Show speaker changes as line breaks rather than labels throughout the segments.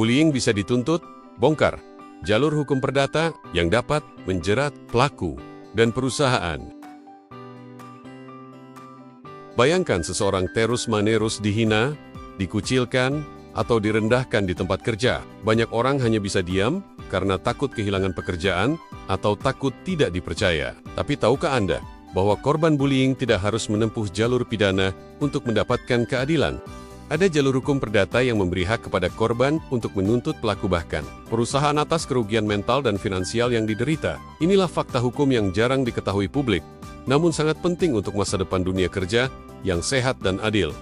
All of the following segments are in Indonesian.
bullying bisa dituntut, bongkar jalur hukum perdata yang dapat menjerat pelaku dan perusahaan. Bayangkan seseorang terus-menerus dihina, dikucilkan, atau direndahkan di tempat kerja. Banyak orang hanya bisa diam karena takut kehilangan pekerjaan atau takut tidak dipercaya. Tapi tahukah Anda bahwa korban bullying tidak harus menempuh jalur pidana untuk mendapatkan keadilan? Ada jalur hukum perdata yang memberi hak kepada korban untuk menuntut pelaku bahkan perusahaan atas kerugian mental dan finansial yang diderita. Inilah fakta hukum yang jarang diketahui publik, namun sangat penting untuk masa depan dunia kerja yang sehat dan adil.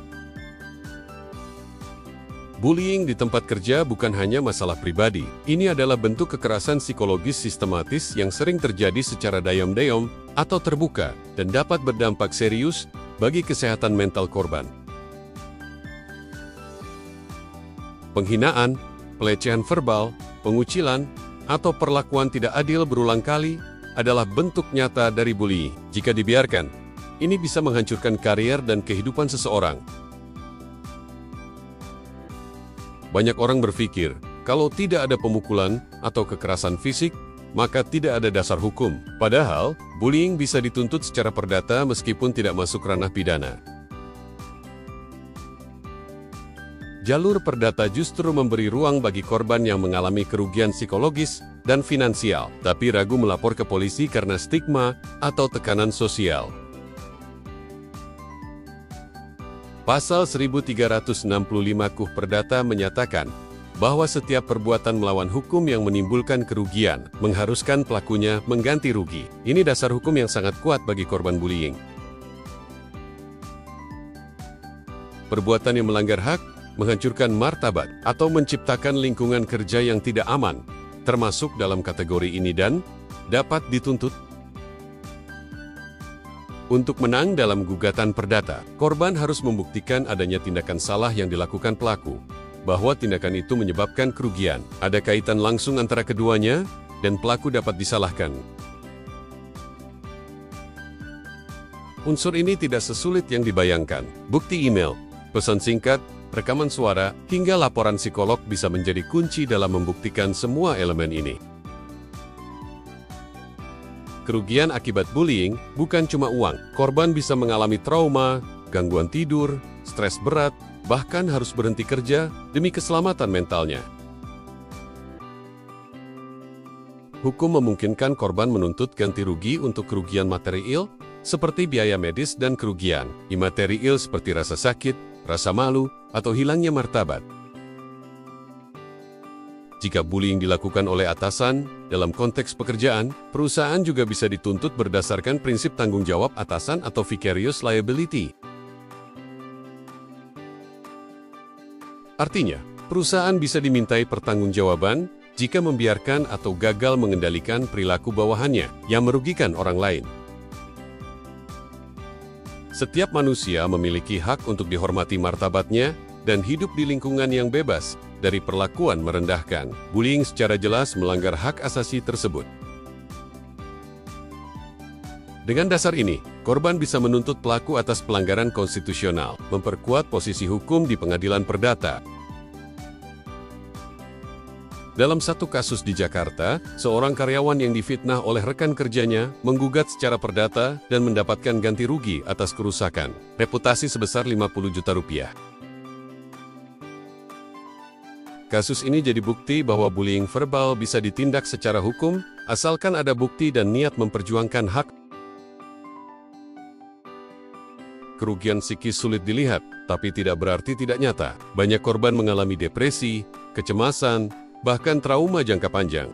Bullying di tempat kerja bukan hanya masalah pribadi. Ini adalah bentuk kekerasan psikologis sistematis yang sering terjadi secara diam-diam atau terbuka dan dapat berdampak serius bagi kesehatan mental korban. Penghinaan, pelecehan verbal, pengucilan, atau perlakuan tidak adil berulang kali adalah bentuk nyata dari bullying. Jika dibiarkan, ini bisa menghancurkan karier dan kehidupan seseorang. Banyak orang berpikir, kalau tidak ada pemukulan atau kekerasan fisik, maka tidak ada dasar hukum. Padahal, bullying bisa dituntut secara perdata meskipun tidak masuk ranah pidana. Jalur perdata justru memberi ruang bagi korban yang mengalami kerugian psikologis dan finansial, tapi ragu melapor ke polisi karena stigma atau tekanan sosial. Pasal 1365 KUH Perdata menyatakan bahwa setiap perbuatan melawan hukum yang menimbulkan kerugian mengharuskan pelakunya mengganti rugi. Ini dasar hukum yang sangat kuat bagi korban bullying. Perbuatan yang melanggar hak, menghancurkan martabat, atau menciptakan lingkungan kerja yang tidak aman, termasuk dalam kategori ini dan dapat dituntut. Untuk menang dalam gugatan perdata, korban harus membuktikan adanya tindakan salah yang dilakukan pelaku, bahwa tindakan itu menyebabkan kerugian, ada kaitan langsung antara keduanya, dan pelaku dapat disalahkan. Unsur ini tidak sesulit yang dibayangkan. Bukti email, pesan singkat, rekaman suara, hingga laporan psikolog bisa menjadi kunci dalam membuktikan semua elemen ini. Kerugian akibat bullying bukan cuma uang. Korban bisa mengalami trauma, gangguan tidur, stres berat, bahkan harus berhenti kerja demi keselamatan mentalnya. Hukum memungkinkan korban menuntut ganti rugi untuk kerugian material, seperti biaya medis dan kerugian imaterial seperti rasa sakit, rasa malu, atau hilangnya martabat. Jika bullying dilakukan oleh atasan, dalam konteks pekerjaan, perusahaan juga bisa dituntut berdasarkan prinsip tanggung jawab atasan atau vicarious liability. Artinya, perusahaan bisa dimintai pertanggungjawaban jika membiarkan atau gagal mengendalikan perilaku bawahannya yang merugikan orang lain. Setiap manusia memiliki hak untuk dihormati martabatnya dan hidup di lingkungan yang bebas dari perlakuan merendahkan. Bullying secara jelas melanggar hak asasi tersebut. Dengan dasar ini, korban bisa menuntut pelaku atas pelanggaran konstitusional, memperkuat posisi hukum di pengadilan perdata. Dalam satu kasus di Jakarta, seorang karyawan yang difitnah oleh rekan kerjanya menggugat secara perdata dan mendapatkan ganti rugi atas kerusakan reputasi sebesar 50 juta rupiah. Kasus ini jadi bukti bahwa bullying verbal bisa ditindak secara hukum, asalkan ada bukti dan niat memperjuangkan hak. Kerugian psikis sulit dilihat, tapi tidak berarti tidak nyata. Banyak korban mengalami depresi, kecemasan, bahkan trauma jangka panjang.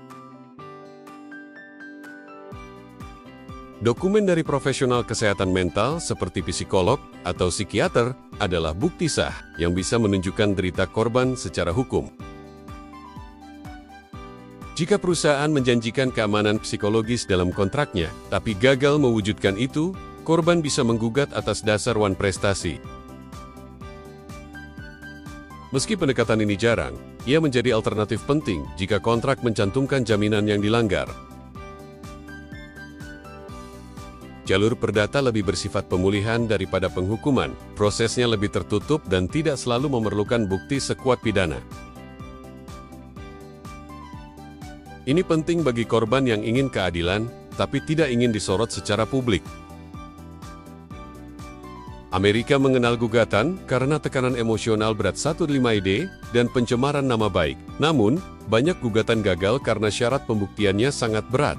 Dokumen dari profesional kesehatan mental seperti psikolog atau psikiater adalah bukti sah yang bisa menunjukkan derita korban secara hukum. Jika perusahaan menjanjikan keamanan psikologis dalam kontraknya, tapi gagal mewujudkan itu, korban bisa menggugat atas dasar wan prestasi. Meski pendekatan ini jarang, ia menjadi alternatif penting jika kontrak mencantumkan jaminan yang dilanggar. Jalur perdata lebih bersifat pemulihan daripada penghukuman, prosesnya lebih tertutup dan tidak selalu memerlukan bukti sekuat pidana. Ini penting bagi korban yang ingin keadilan, tapi tidak ingin disorot secara publik. Amerika mengenal gugatan karena tekanan emosional berat 115id dan pencemaran nama baik. Namun, banyak gugatan gagal karena syarat pembuktiannya sangat berat.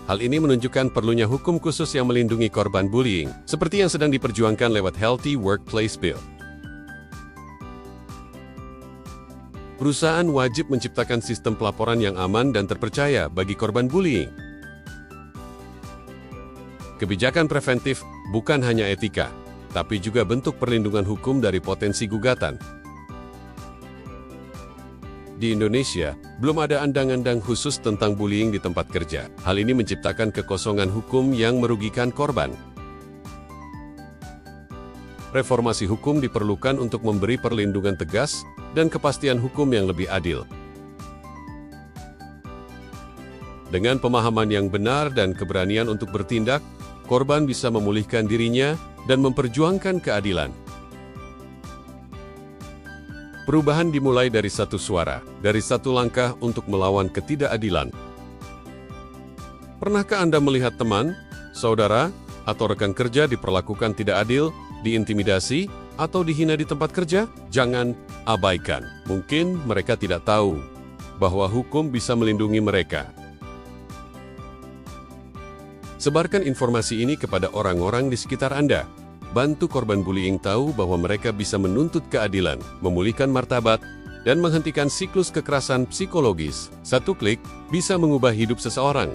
Hal ini menunjukkan perlunya hukum khusus yang melindungi korban bullying, seperti yang sedang diperjuangkan lewat Healthy Workplace Bill. Perusahaan wajib menciptakan sistem pelaporan yang aman dan terpercaya bagi korban bullying. Kebijakan preventif bukan hanya etika, tapi juga bentuk perlindungan hukum dari potensi gugatan. Di Indonesia, belum ada undang-undang khusus tentang bullying di tempat kerja. Hal ini menciptakan kekosongan hukum yang merugikan korban. Reformasi hukum diperlukan untuk memberi perlindungan tegas dan kepastian hukum yang lebih adil. Dengan pemahaman yang benar dan keberanian untuk bertindak, korban bisa memulihkan dirinya dan memperjuangkan keadilan. Perubahan dimulai dari satu suara, dari satu langkah untuk melawan ketidakadilan. Pernahkah Anda melihat teman, saudara, atau rekan kerja diperlakukan tidak adil, diintimidasi, atau dihina di tempat kerja? Jangan abaikan. Mungkin mereka tidak tahu bahwa hukum bisa melindungi mereka. Sebarkan informasi ini kepada orang-orang di sekitar Anda. Bantu korban bullying tahu bahwa mereka bisa menuntut keadilan, memulihkan martabat, dan menghentikan siklus kekerasan psikologis. Satu klik bisa mengubah hidup seseorang.